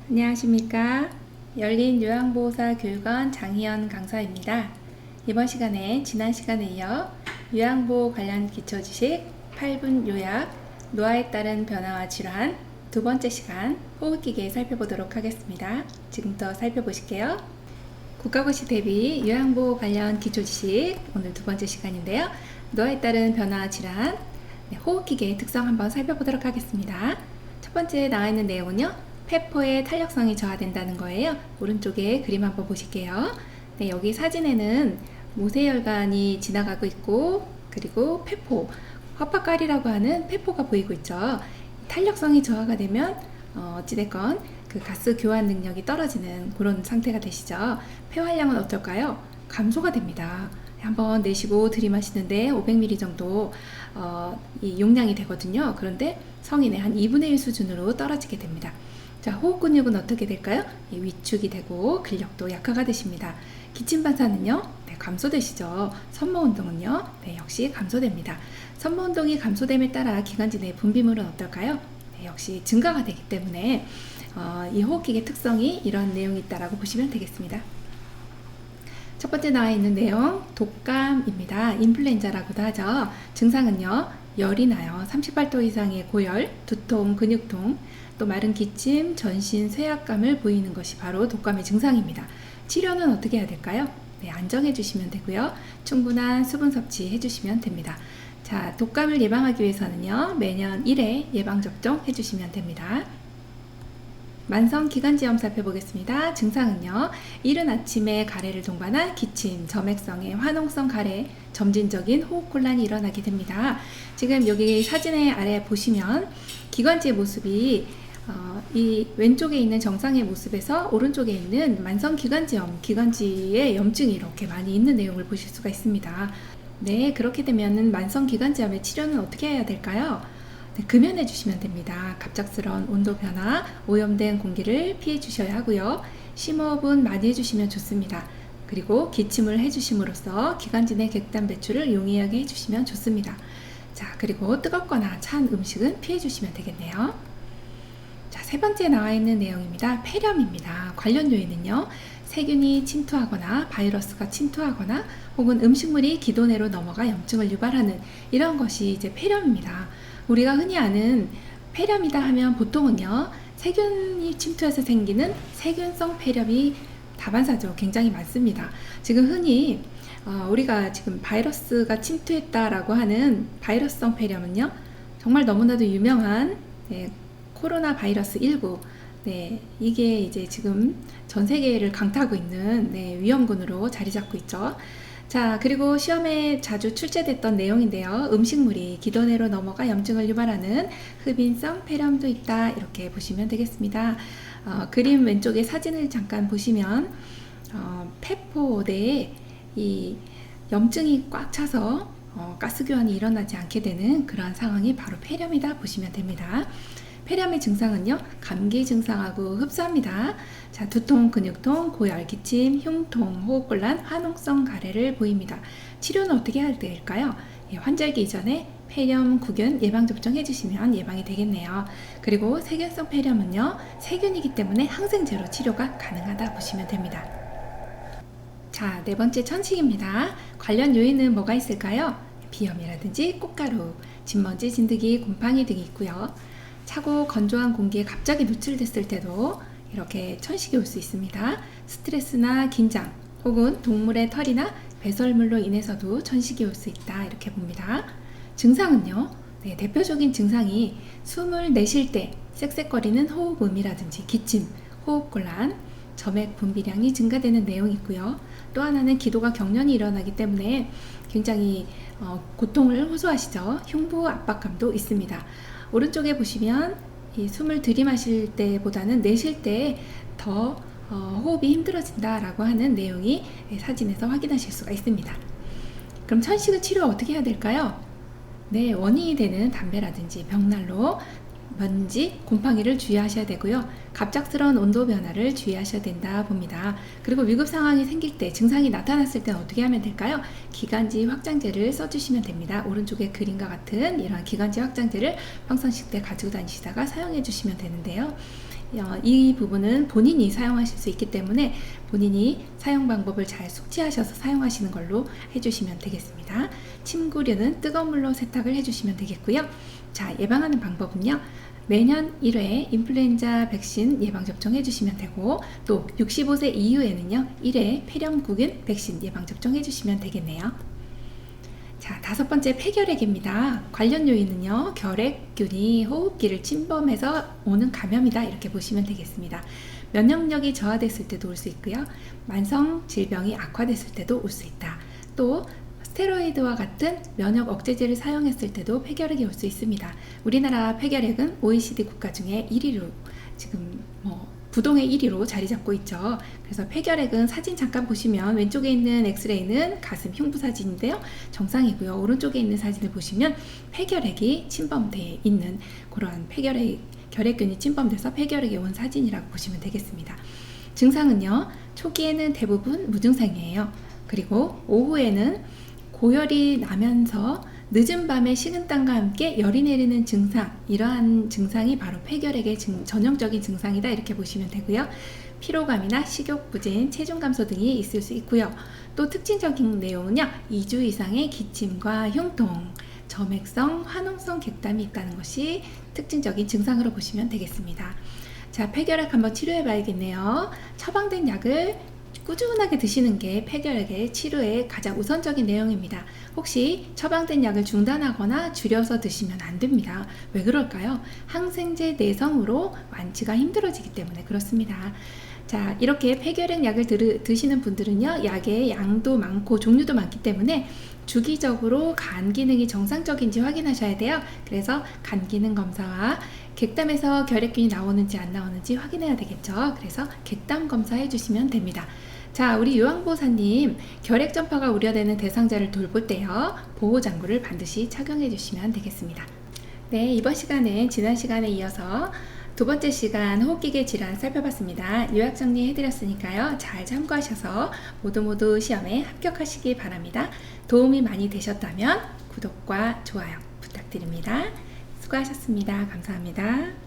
안녕하십니까. 열린 요양보호사 교육원 장희연 강사입니다. 이번 시간에 지난 시간에 이어 요양보호 관련 기초지식 8분 요약, 노화에 따른 변화와 질환 두 번째 시간 호흡기계 살펴보도록 하겠습니다. 지금부터 살펴보실게요. 국가고시 대비 요양보호 관련 기초지식 오늘 두 번째 시간인데요. 노화에 따른 변화와 질환, 호흡기계의 특성 한번 살펴보도록 하겠습니다. 첫 번째 나와 있는 내용은요. 폐포의 탄력성이 저하된다는 거예요. 오른쪽에 그림 한번 보실게요. 네, 여기 사진에는 모세혈관이 지나가고 있고 그리고 폐포, 화파깔이라고 하는 폐포가 보이고 있죠. 탄력성이 저하가 되면 어찌됐건 그 가스 교환 능력이 떨어지는 그런 상태가 되시죠. 폐활량은 어떨까요? 감소가 됩니다. 한번 내쉬고 들이마시는데 500ml 정도 이 용량이 되거든요. 그런데 성인의 한 2분의 1 수준으로 떨어지게 됩니다. 자, 호흡 근육은 어떻게 될까요? 위축이 되고 근력도 약화가 되십니다. 기침 반사는요? 네, 감소되시죠. 섬모 운동은요? 네, 역시 감소됩니다. 섬모 운동이 감소됨에 따라 기관지 내 분비물은 어떨까요? 네, 역시 증가가 되기 때문에 이 호흡기계 특성이 이런 내용이 있다라고 보시면 되겠습니다. 첫 번째 나와 있는 내용, 독감입니다. 인플루엔자라고도 하죠. 증상은요, 열이 나요. 38도 이상의 고열, 두통, 근육통, 또 마른 기침, 전신 쇠약감을 보이는 것이 바로 독감의 증상입니다. 치료는 어떻게 해야 될까요? 네, 안정해 주시면 되고요. 충분한 수분 섭취해 주시면 됩니다. 자, 독감을 예방하기 위해서는요, 매년 1회 예방접종 해주시면 됩니다. 만성기관지염 살펴보겠습니다. 증상은요, 이른 아침에 가래를 동반한 기침, 점액성의 화농성 가래, 점진적인 호흡곤란이 일어나게 됩니다. 지금 여기 사진의 아래 보시면 기관지의 모습이 이 왼쪽에 있는 정상의 모습에서 오른쪽에 있는 만성기관지염, 기관지에 염증이 이렇게 많이 있는 내용을 보실 수가 있습니다. 네, 그렇게 되면 만성기관지염의 치료는 어떻게 해야 될까요? 네, 금연해 주시면 됩니다. 갑작스러운 온도 변화, 오염된 공기를 피해 주셔야 하고요. 심호흡은 많이 해주시면 좋습니다. 그리고 기침을 해주심으로써 기관지 내 객단 배출을 용이하게 해주시면 좋습니다. 자, 그리고 뜨겁거나 찬 음식은 피해 주시면 되겠네요. 자, 세 번째 나와 있는 내용입니다. 폐렴입니다. 관련 요인은요, 세균이 침투하거나 바이러스가 침투하거나 혹은 음식물이 기도내로 넘어가 염증을 유발하는 이런 것이 이제 폐렴입니다. 우리가 흔히 아는 폐렴이다 하면 보통은요, 세균이 침투해서 생기는 세균성 폐렴이 다반사죠. 굉장히 많습니다. 지금 흔히 우리가 지금 바이러스가 침투했다라고 하는 바이러스성 폐렴은요, 정말 너무나도 유명한 코로나 바이러스 19, 네, 이게 이제 지금 전 세계를 강타하고 있는 위험군으로 자리 잡고 있죠. 자, 그리고 시험에 자주 출제됐던 내용인데요. 음식물이 기도내로 넘어가 염증을 유발하는 흡인성 폐렴도 있다. 이렇게 보시면 되겠습니다. 그림 왼쪽에 사진을 잠깐 보시면 폐포 내에 이 염증이 꽉 차서 가스 교환이 일어나지 않게 되는 그러한 상황이 바로 폐렴이다 보시면 됩니다. 폐렴의 증상은요, 감기 증상하고 흡사합니다. 자, 두통, 근육통, 고열, 기침, 흉통, 호흡곤란, 화농성 가래를 보입니다. 치료는 어떻게 해야 될까요? 환절기 이전에 폐렴, 구균 예방접종 해주시면 예방이 되겠네요. 그리고 세균성 폐렴은요, 세균이기 때문에 항생제로 치료가 가능하다 보시면 됩니다. 자, 네 번째 천식입니다. 관련 요인은 뭐가 있을까요? 비염이라든지 꽃가루, 진먼지, 진드기, 곰팡이 등이 있고요. 차고 건조한 공기에 갑자기 노출됐을 때도 이렇게 천식이 올 수 있습니다. 스트레스나 긴장 혹은 동물의 털이나 배설물로 인해서도 천식이 올 수 있다 이렇게 봅니다. 증상은요, 대표적인 증상이 숨을 내쉴 때 쌕쌕거리는 호흡음이라든지 기침, 호흡곤란, 점액 분비량이 증가되는 내용이 있고요. 또 하나는 기도가 경련이 일어나기 때문에 굉장히 고통을 호소하시죠. 흉부 압박감도 있습니다. 오른쪽에 보시면 이 숨을 들이마실 때보다는 내쉴 때 더 호흡이 힘들어진다라고 하는 내용이 사진에서 확인하실 수가 있습니다. 그럼 천식의 치료 어떻게 해야 될까요? 네, 원인이 되는 담배라든지 벽난로, 먼지, 곰팡이를 주의하셔야 되고요. 갑작스러운 온도 변화를 주의하셔야 된다 봅니다. 그리고 위급 상황이 생길 때, 증상이 나타났을 때는 어떻게 하면 될까요? 기관지 확장제를 써주시면 됩니다. 오른쪽에 그림과 같은 이런 기관지 확장제를 평상시 때 가지고 다니시다가 사용해 주시면 되는데요. 이 부분은 본인이 사용하실 수 있기 때문에 본인이 사용 방법을 잘 숙지하셔서 사용하시는 걸로 해주시면 되겠습니다. 침구류는 뜨거운 물로 세탁을 해주시면 되겠고요. 자, 예방하는 방법은요. 매년 1회 인플루엔자 백신 예방접종 해주시면 되고, 또 65세 이후에는요 1회 폐렴구균 백신 예방접종 해주시면 되겠네요. 자, 5번째 폐결핵입니다. 관련 요인은요, 결핵균이 호흡기를 침범해서 오는 감염이다, 이렇게 보시면 되겠습니다. 면역력이 저하됐을 때도 올 수 있고요, 만성 질병이 악화됐을 때도 올 수 있다. 또 스테로이드와 같은 면역 억제제를 사용했을 때도 폐결핵이 올 수 있습니다. 우리나라 폐결핵은 OECD 국가 중에 1위로 지금 부동의 1위로 자리 잡고 있죠. 그래서 폐결핵은 사진 잠깐 보시면 왼쪽에 있는 엑스레이는 가슴 흉부 사진인데요, 정상이고요. 오른쪽에 있는 사진을 보시면 폐결핵이 침범되어 있는 그러한 결핵균이 침범돼서 폐결핵이 온 사진이라고 보시면 되겠습니다. 증상은요, 초기에는 대부분 무증상이에요. 그리고 오후에는 고열이 나면서 늦은 밤에 식은땀과 함께 열이 내리는 증상, 이러한 증상이 바로 폐결핵의 전형적인 증상이다, 이렇게 보시면 되고요. 피로감이나 식욕 부진, 체중 감소 등이 있을 수 있고요. 또 특징적인 내용은요, 2주 이상의 기침과 흉통, 점액성, 화농성 객담이 있다는 것이 특징적인 증상으로 보시면 되겠습니다. 자, 폐결핵 한번 치료해 봐야겠네요. 처방된 약을 꾸준하게 드시는 게 폐결핵의 치료의 가장 우선적인 내용입니다. 혹시 처방된 약을 중단하거나 줄여서 드시면 안 됩니다. 왜 그럴까요? 항생제 내성으로 완치가 힘들어지기 때문에 그렇습니다. 자, 이렇게 폐결핵 약을 드시는 분들은요, 약의 양도 많고 종류도 많기 때문에 주기적으로 간 기능이 정상적인지 확인하셔야 돼요. 그래서 간 기능 검사와 객담에서 결핵균이 나오는지 안 나오는지 확인해야 되겠죠. 그래서 객담 검사해 주시면 됩니다. 자, 우리 요양보호사님, 결핵 전파가 우려되는 대상자를 돌볼 때요, 보호장구를 반드시 착용해 주시면 되겠습니다. 네, 이번 시간은 지난 시간에 이어서 2번째 시간 호흡기계 질환 살펴봤습니다. 요약 정리해드렸으니까요, 잘 참고하셔서 모두 시험에 합격하시기 바랍니다. 도움이 많이 되셨다면 구독과 좋아요 부탁드립니다. 수고하셨습니다. 감사합니다.